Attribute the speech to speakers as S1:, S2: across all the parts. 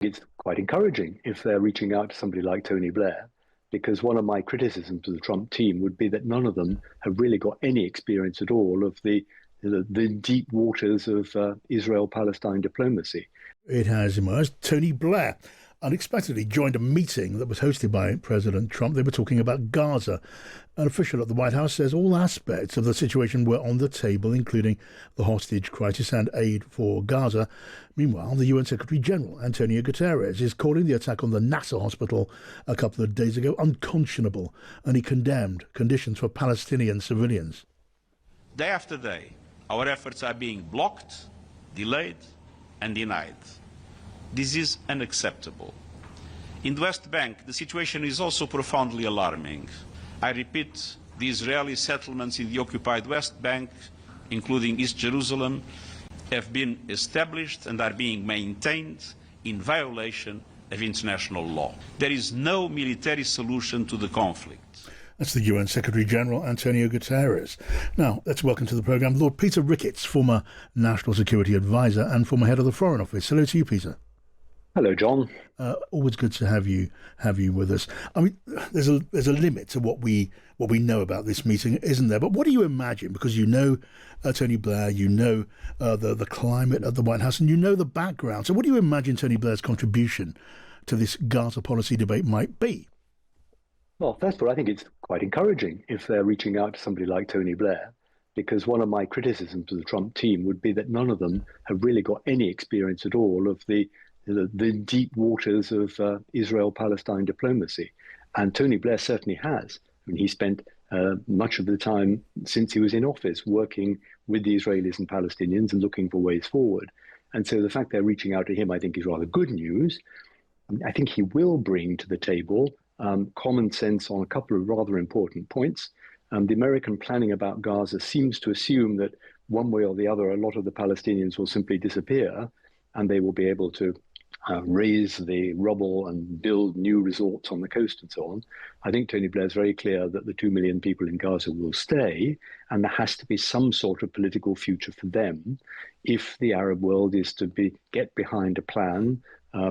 S1: It's quite encouraging if they're reaching out to somebody like Tony Blair, because one of my criticisms of the Trump team would be that none of them have really got any experience at all of the deep waters of Israel-Palestine diplomacy.
S2: It has emerged. Tony Blair unexpectedly joined a meeting that was hosted by President Trump. They were talking about Gaza. An official at the White House says all aspects of the situation were on the table, including the hostage crisis and aid for Gaza. Meanwhile, the UN Secretary General, Antonio Guterres, is calling the attack on the Nasser hospital a couple of days ago unconscionable, and he condemned conditions for Palestinian civilians.
S3: Day after day, our efforts are being blocked, delayed, and denied. This is unacceptable. In the West Bank, the situation is also profoundly alarming. I repeat, the Israeli settlements in the occupied West Bank, including East Jerusalem, have been established and are being maintained in violation of international law. There is no military solution to the conflict.
S2: That's the UN Secretary-General, Antonio Guterres. Now, let's welcome to the programme Lord Peter Ricketts, former National Security Advisor and former head of the Foreign Office. Hello to you, Peter.
S1: Hello, John.
S2: Always good to have you with us. I mean, there's a limit to what we know about this meeting, isn't there? But what do you imagine? Because you know Tony Blair, you know the climate at the White House, and you know the background. So what do you imagine Tony Blair's contribution to this Gaza policy debate might be?
S1: Well, first of all, I think it's quite encouraging if they're reaching out to somebody like Tony Blair, because one of my criticisms of the Trump team would be that none of them have really got any experience at all of the deep waters of Israel-Palestine diplomacy. And Tony Blair certainly has. I mean, he spent much of the time since he was in office working with the Israelis and Palestinians and looking for ways forward. And so the fact they're reaching out to him, I think, is rather good news. I think he will bring to the table common sense on a couple of rather important points. The American planning about Gaza seems to assume that one way or the other, a lot of the Palestinians will simply disappear and they will be able to raise the rubble and build new resorts on the coast and so on. I think Tony Blair is very clear that the 2 million people in Gaza will stay, and there has to be some sort of political future for them if the Arab world is to get behind a plan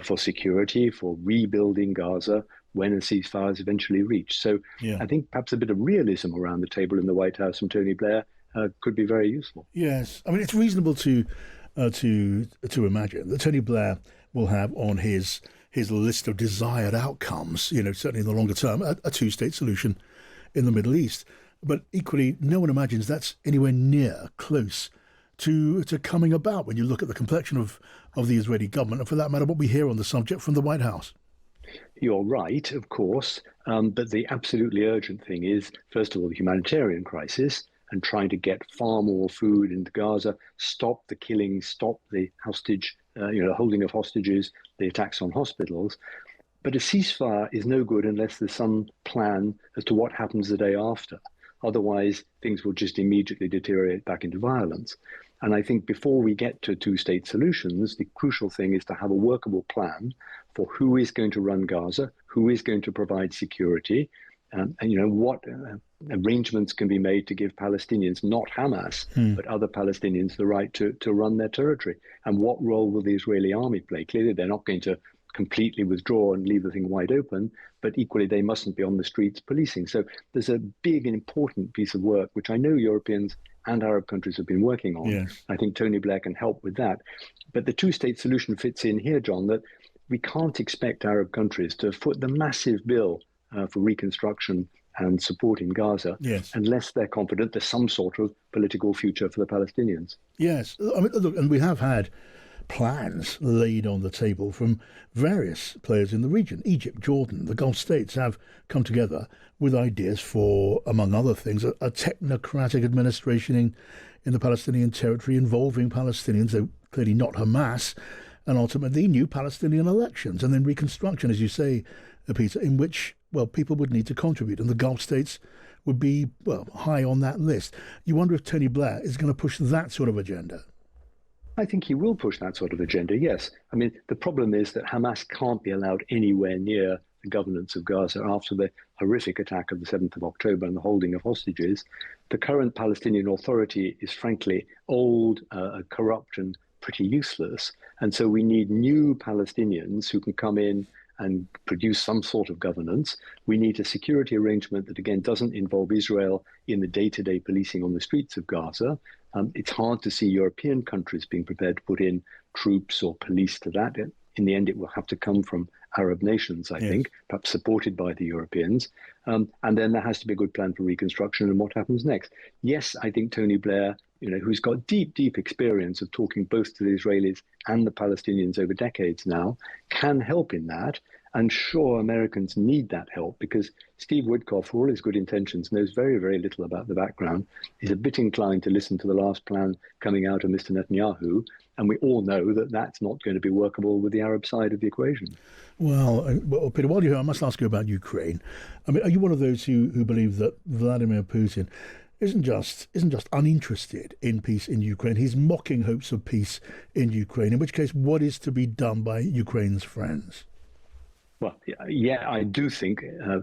S1: for security, for rebuilding Gaza when a ceasefire is eventually reached. So I think perhaps a bit of realism around the table in the White House from Tony Blair could be very useful.
S2: Yes. I mean, it's reasonable to imagine that Tony Blair will have on his list of desired outcomes, certainly in the longer term, a two-state solution in the Middle East. But equally, no one imagines that's anywhere near close to coming about when you look at the complexion of the Israeli government, and for that matter, what we hear on the subject from the White House.
S1: You're right, of course, but the absolutely urgent thing is, first of all, the humanitarian crisis and trying to get far more food into Gaza, stop the killing, stop the hostage, holding of hostages, the attacks on hospitals. But a ceasefire is no good unless there's some plan as to what happens the day after. Otherwise, things will just immediately deteriorate back into violence. And I think before we get to two-state solutions, the crucial thing is to have a workable plan for who is going to run Gaza, who is going to provide security, and what arrangements can be made to give Palestinians, not Hamas, but other Palestinians, the right to run their territory. And what role will the Israeli army play? Clearly, they're not going to completely withdraw and leave the thing wide open, but equally they mustn't be on the streets policing. So there's a big and important piece of work, which I know Europeans and Arab countries have been working on. Yes. I think Tony Blair can help with that. But the two-state solution fits in here, John, that we can't expect Arab countries to foot the massive bill for reconstruction and support in Gaza unless they're confident there's some sort of political future for the Palestinians.
S2: Yes. I mean, look, and we have had plans laid on the table from various players in the region. Egypt, Jordan, the Gulf states have come together with ideas for, among other things, a technocratic administration in the Palestinian territory involving Palestinians, though clearly not Hamas, and ultimately new Palestinian elections, and then reconstruction, as you say, Peter, in which, people would need to contribute, and the Gulf states would be, high on that list. You wonder if Tony Blair is going to push that sort of agenda?
S1: I think he will push that sort of agenda, yes. I mean, the problem is that Hamas can't be allowed anywhere near the governance of Gaza after the horrific attack of the 7th of October and the holding of hostages. The current Palestinian Authority is frankly old, corrupt and pretty useless. And so we need new Palestinians who can come in and produce some sort of governance. We need a security arrangement that, again, doesn't involve Israel in the day-to-day policing on the streets of Gaza. It's hard to see European countries being prepared to put in troops or police to that. In the end, it will have to come from Arab nations, I think, perhaps supported by the Europeans. And then there has to be a good plan for reconstruction and what happens next. Yes, I think Tony Blair, who's got deep, deep experience of talking both to the Israelis and the Palestinians over decades now, can help in that. And sure, Americans need that help because Steve Witkoff, for all his good intentions, knows very, very little about the background. He's a bit inclined to listen to the last plan coming out of Mr. Netanyahu. And we all know that that's not going to be workable with the Arab side of the equation.
S2: Well, Peter, while you're here, I must ask you about Ukraine. I mean, are you one of those who believe that Vladimir Putin isn't just uninterested in peace in Ukraine? He's mocking hopes of peace in Ukraine, in which case, what is to be done by Ukraine's friends?
S1: Well, yeah, I do think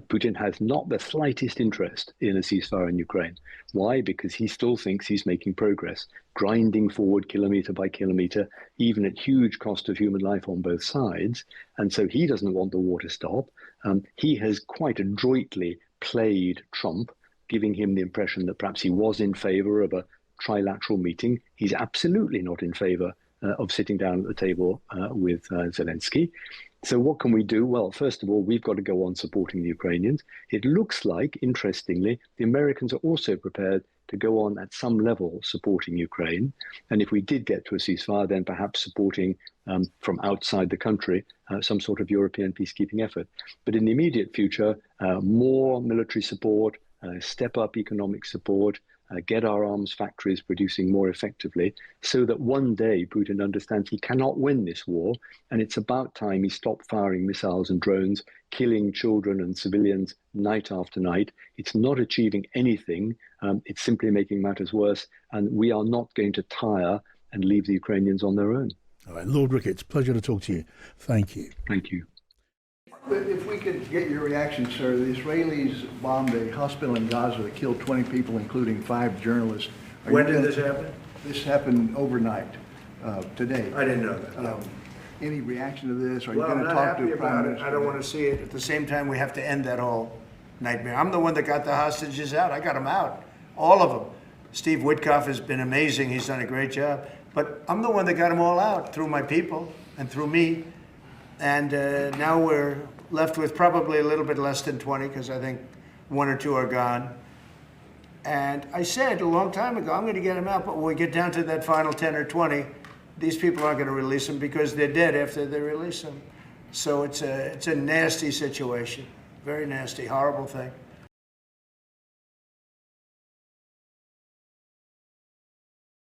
S1: Putin has not the slightest interest in a ceasefire in Ukraine. Why? Because he still thinks he's making progress, grinding forward kilometer by kilometer, even at huge cost of human life on both sides. And so he doesn't want the war to stop. He has quite adroitly played Trump, giving him the impression that perhaps he was in favor of a trilateral meeting. He's absolutely not in favor of sitting down at the table with Zelensky. So what can we do? Well, first of all, we've got to go on supporting the Ukrainians. It looks like, interestingly, the Americans are also prepared to go on at some level supporting Ukraine. And if we did get to a ceasefire, then perhaps supporting from outside the country some sort of European peacekeeping effort. But in the immediate future, more military support, step up economic support, get our arms factories producing more effectively so that one day Putin understands he cannot win this war. And it's about time he stopped firing missiles and drones, killing children and civilians night after night. It's not achieving anything. It's simply making matters worse. And we are not going to tire and leave the Ukrainians on their own.
S2: All right, Lord Ricketts, pleasure to talk to you. Thank you.
S1: Thank you.
S4: If we could get your reaction, sir. The Israelis bombed a hospital in Gaza that killed 20 people, including 5 journalists.
S5: When did this happen?
S4: This happened overnight, today.
S5: I didn't know that. No.
S4: Any reaction to this? Are you
S5: Well,
S4: going
S5: I'm
S4: to
S5: not
S4: talk to
S5: happy
S4: the Prime
S5: about it.
S4: Minister?
S5: I don't want to see it. At the same time, we have to end that whole nightmare. I'm the one that got the hostages out. I got them out, all of them. Steve Witkoff has been amazing. He's done a great job. But I'm the one that got them all out through my people and through me. And now we're left with probably a little bit less than 20 because I think 1 or 2 are gone. And I said a long time ago, I'm going to get them out. But when we get down to that final 10 or 20, these people aren't going to release them because they're dead after they release them. So it's a nasty situation, very nasty, horrible thing.